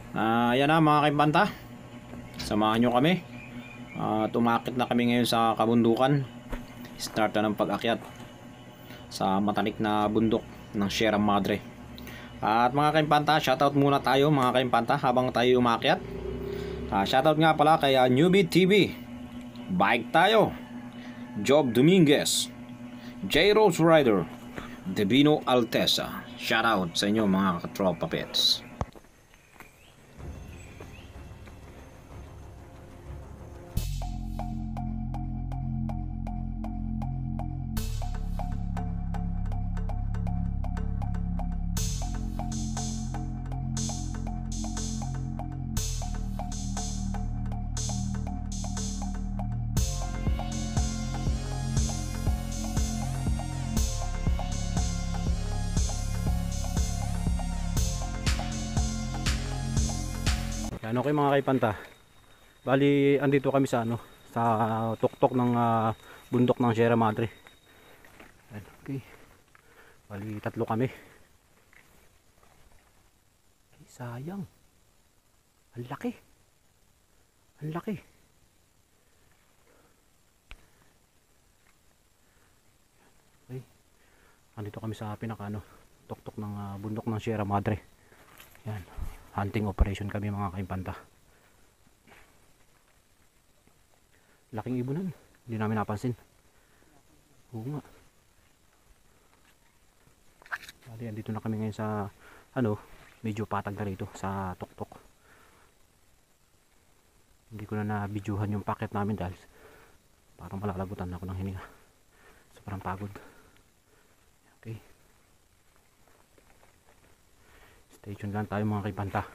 Ayan na mga kaimbanta, samahan nyo kami. Tumakit na kami ngayon sa kabundukan. Start na ng pag-akyat sa matanik na bundok ng Sierra Madre. At mga kaimbanta, shoutout muna tayo mga kaimbanta habang tayo umakyat. Shoutout nga pala kay Newbie TV, Bike Tayo, Job Dominguez, J. Rose Rider, Devino Altesa. Shoutout sa inyo mga katropa pets. Yan, okay mga kaipanta. Bali, andito kami sa sa tuktok ng bundok ng Sierra Madre. Yan, okay. Bali, tatlo kami. Okay, sayang. Ang laki. Ang laki. Okay. Andito kami sa pinaka tuktok ng bundok ng Sierra Madre. Yan. Hunting operation kami mga kaimpanta. Laking ibunan, hindi namin napansin. Oo nga. Bali, andito na kami ngayon sa medyo patag na rito sa tuktok. Hindi ko na na-videohan yung packet namin dahil parang malalagutan ako ng hininga. Sobrang pagod. Okay. Stay tuned lang tayo mga kaibanta.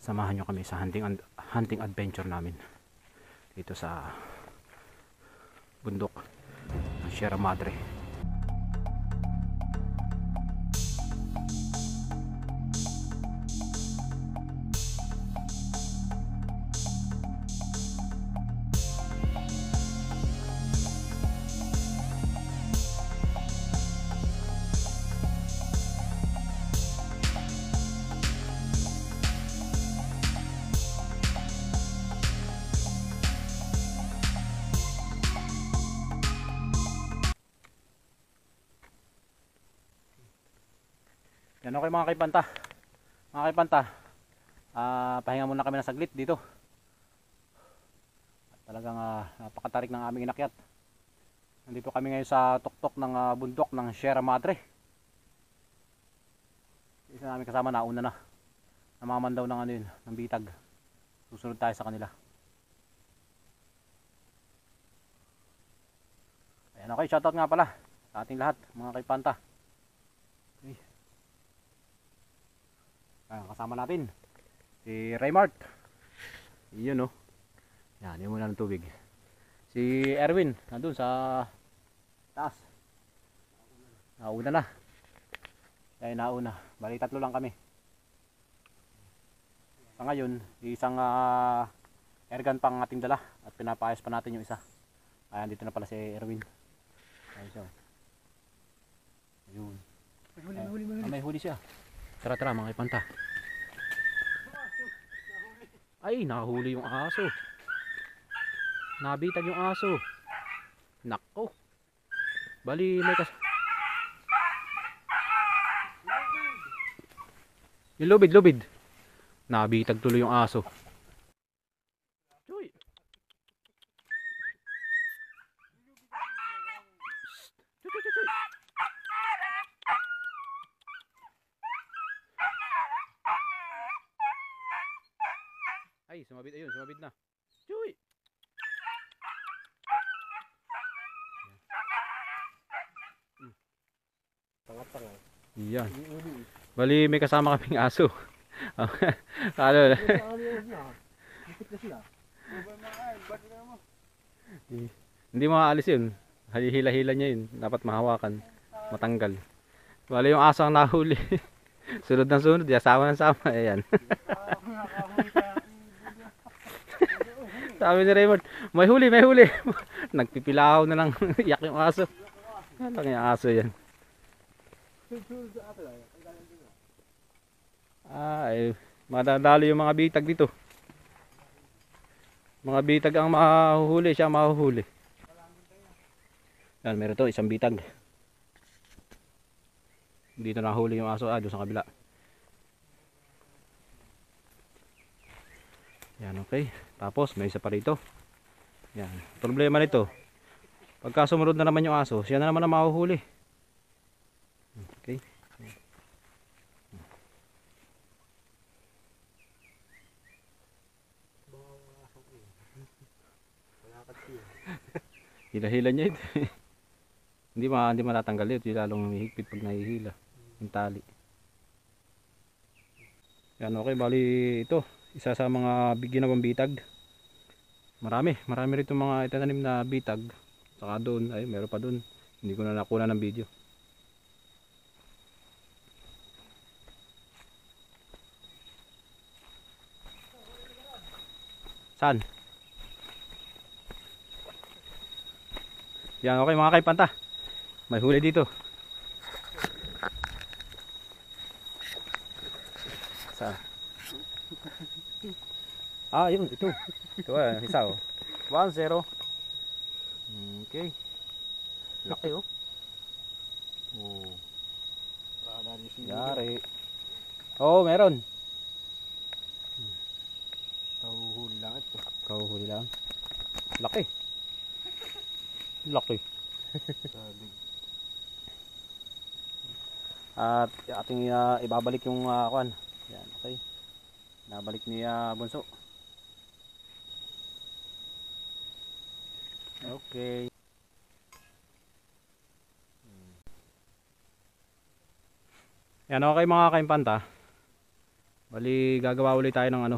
Samahan nyo kami sa hunting adventure namin dito sa bundok ng Sierra Madre. Yan, okay mga kaipanta. Mga kaipanta, pahinga muna kami ng saglit dito. At talagang napakatarik ng aming inakyat. Nandito kami ngayon sa tuktok ng bundok ng Sierra Madre. Isa namin kasama nauna na. Namaman daw ng yun, ng bitag. Susunod tayo sa kanila. Ayan, okay, shoutout nga pala sa ating lahat mga kaipanta. Okay. Kasama natin si Raymart. Iyon yan, yun muna ng tubig. Si Erwin nandun sa taas. Nauna na. Kaya nauna. Bali tatlo lang kami. Sa ngayon isang airgun pang ating dala. At pinapaayos pa natin yung isa. Ayan, dito na pala si Erwin. Ayun siya. Ayun. May huli siya. Tara tara mga ipanta. Ay, nahuli yung aso. Nabitag yung aso. Nako. Bali may yung lubid. Nabitag tuloy yung aso. Choy. Choy. Ay, sumabit, ayun, sumabit na. Chuy! Tanga-tanga. Iyan. Bali, may kasama kaming aso. Hindi makaalis yun. Hila-hila niya yun. Dapat mahawakan. Matanggal. Bali, yung aso ang nahuli. Sunod ng sunod. Sama ng sama. Ayan. Sabi ni Raymond, may huli. Nagpipilahaw na lang. Iyak yung aso. Yan lang yung aso yan. Ay, Madadalo yung mga bitag dito. Mga bitag ang mahuhuli, siya mahuhuli. Yan, meron to, isang bitag. Dito nahuli yung aso, doon sa kabila. Yan, okay. Tapos may isa pa rito. Yan, problema nito, pagka sumunod na naman yung aso, siya na naman ang mahuhuli. Okay. Hila-hila niya ito. Hindi matatanggal ito, lalong humihigpit pag nahihila yung tali. Yan, okay, bali ito, isa sa mga ginawang bitag. Marami rito mga itananim na bitag. Saka doon, ay meron pa doon. Hindi ko na nakuha ng video. Saan? Yan, okay mga kaipanta. May huli dito. Saan? Yun, ito. Ito isa 1-0. Okay. Laki oh. Oh. Yari. Oh, meron. Kahuhuli lang ito. Kahuhuli lang. Laki. Laki. At ating ibabalik yung kuan. Yan, okay. Nabalik ni Bunso. Okay. Yan, okay mga kaimpanta. Bali gagawa ulit tayo ng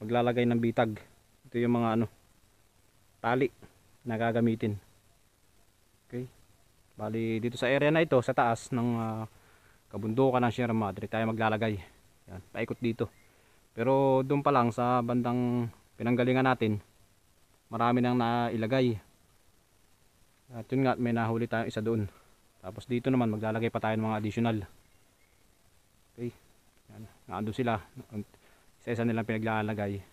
maglalagay ng bitag. Ito yung mga tali na gagamitin. Okay. Bali dito sa area na ito, sa taas ng kabundukan ng Sierra Madre, tayo maglalagay. Yan, paikot dito. Pero doon pa lang sa bandang pinanggalingan natin, marami nang nailagay. At yun nga, may nahuli tayong isa doon. Tapos dito naman maglalagay pa tayo ng mga additional. Okay. Yan, naando sila. Isa-isa nilang pinaglalagay.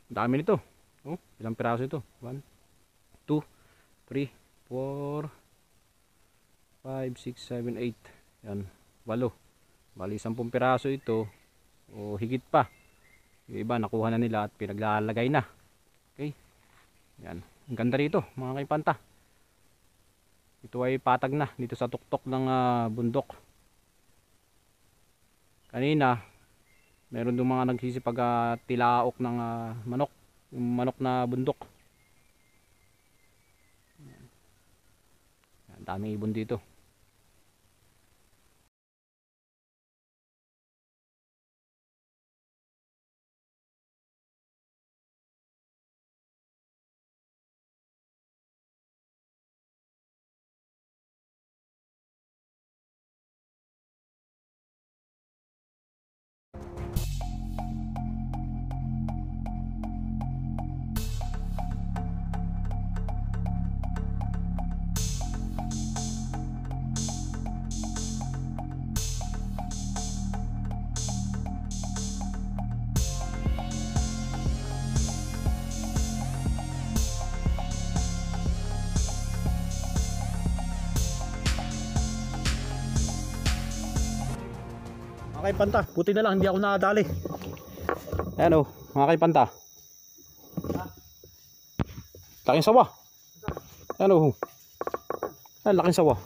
Ang dami nito. Oh, ilang piraso ito? 1, 2, 3, 4, 5, 6, 7, 8. Yan, 8. Bali 10 piraso ito. O higit pa. Yung iba nakuha na nila at pinaglalagay na. Okay. Yan. Ang ganda rito mga kaipanta. Ito ay patag na dito sa tuktok ng bundok. Kanina meron doon mga nagsisipag tilaok ng manok. Yung manok na bundok. Yan, daming ibon dito. Mga kaipanta, puti na lang, hindi ako nakadali. Ayan mga kaipanta. Laking sawa. Ayan Ayan, laking sawa.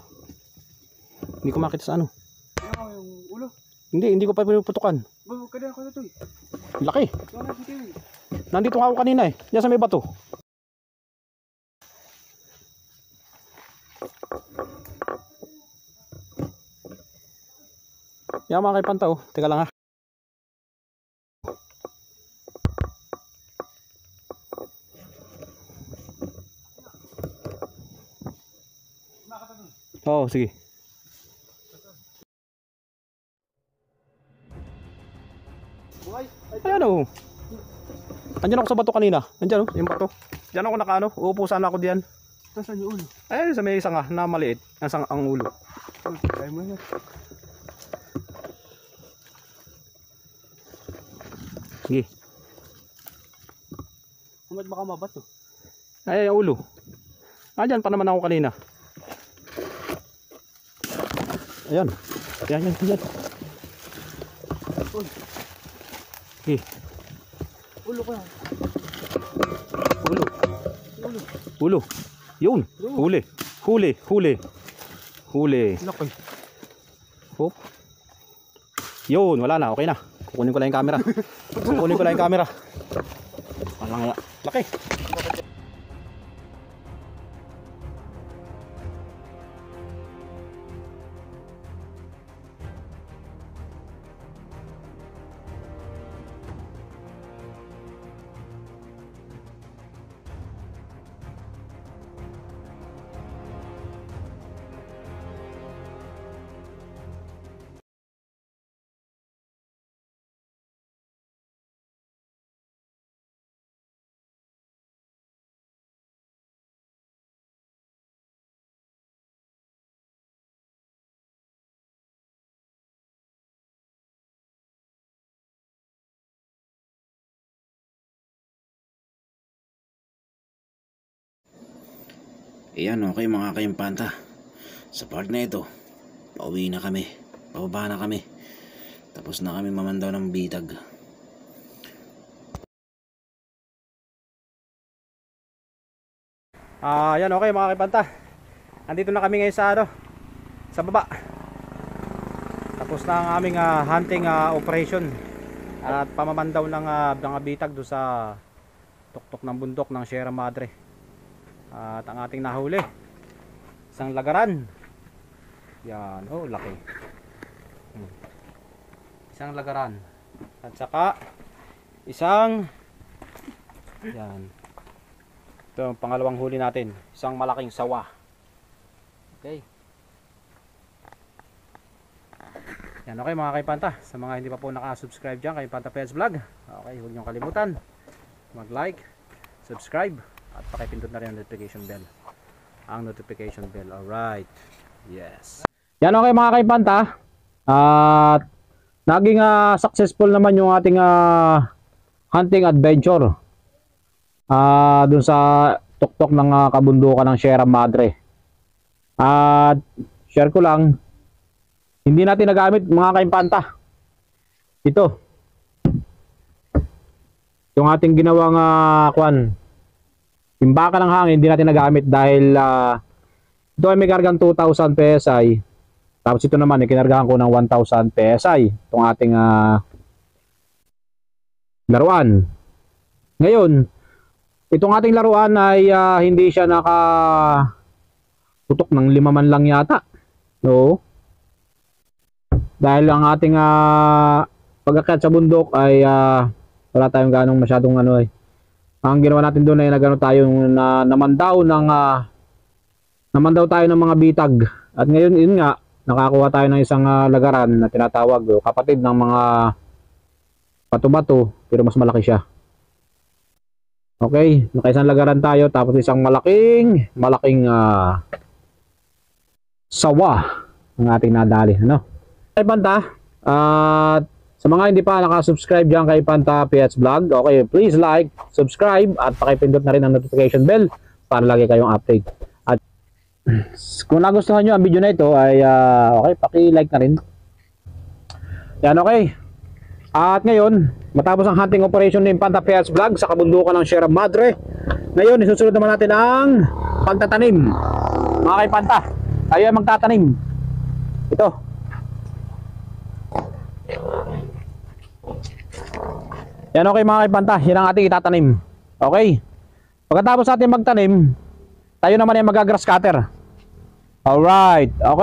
Hindi ko makita sa Ano yung ulo? Hindi ko pa pinuputukan. Kada ako na ito Laki. Nandito ako kanina Diyan sa may bato. Yan mga kaipanta teka lang sige. Ayan Andiyan ako sa bato kanina. Andiyan yung bato. Diyan ako nakaano. Uupo sana ako diyan. Saan yung ulo? Ayun sa may isa nga na maliit. Nasang ang ulo. Kaya mo na. Sige. Ba't baka mabato? Ay, ulo. Andyan pa naman ako kanina. Ayan. Ayan. Uy, Okay. ulo ka. Ulo. Ulo. Ulo. Yun. Yun. Huli. Laki. Hop. Yun, wala na. Okay na. Kukunin ko lang yung camera. Walang nga. Laki. Ayan, okay mga kaimpanta. Sa part na ito, pauwi na kami. Pababa na kami. Tapos na kami mamandaw ng bitag. Ayan, okay mga kaimpanta. Andito na kami ngayon sa baba. Tapos na ang aming hunting operation. At pamamandaw ng mga bitag doon sa tuktok ng bundok ng Sierra Madre. At ang ating nahuli, isang lagaran. Yan, oh laki. Isang lagaran. At saka isang yan. Ito ang pangalawang huli natin, isang malaking sawa. Okay. Yan, okay mga kaipanta. Sa mga hindi pa po naka-subscribe dyan kay Panta Pets Vlog, okay, huwag niyong kalimutan mag-like, subscribe, at pakipindot na rin ang notification bell. Ang notification bell. Alright. Yes. Yan, okay mga kaipanta. At naging successful naman yung ating hunting adventure. Dun sa tuktok ng kabundukan ng Sierra Madre. At share ko lang, hindi natin nagamit mga kaimpanta ito, yung ating ginawang timbaka ng hangin. Hindi natin nagamit dahil ito ay may kargang 2,000 PSI. Tapos ito naman kinargahan ko ng 1,000 PSI itong ating laruan. Ngayon, itong ating laruan ay hindi siya nakatutok ng 5 man lang yata. No? Dahil ang ating pag-akyat sa bundok ay wala tayong ganong masyadong ang ginawa natin doon ay nagano tayo namandaw tayo ng mga bitag. At ngayon yun nga, nakakuha tayo ng isang lagaran na tinatawag kapatid ng mga bato-bato, pero mas malaki siya. Okay, nakaisang lagaran tayo, tapos isang malaking sawa ang ating nadali, ano? Kay Panta, at sa mga hindi pa nakasubscribe dyan kay Panta Pets Vlog, okay, please like, subscribe, at pakipindot na rin ang notification bell para lagi kayong update. At kung nagustuhan nyo ang video na ito ay okay, paki-like na rin. Yan, okay. At ngayon, matapos ang hunting operation ng Panta Pets Vlog sa kabundukan ng Sierra Madre, ngayon isusunod naman natin ang pagtatanim. Mga kay Panta, tayo ay magtatanim. Ito. Yan, okay mga kay Panta, yan ang ating itatanim. Okay. Pagkatapos natin magtanim, tayo naman ay mag-grass cutter. Alright. Okay.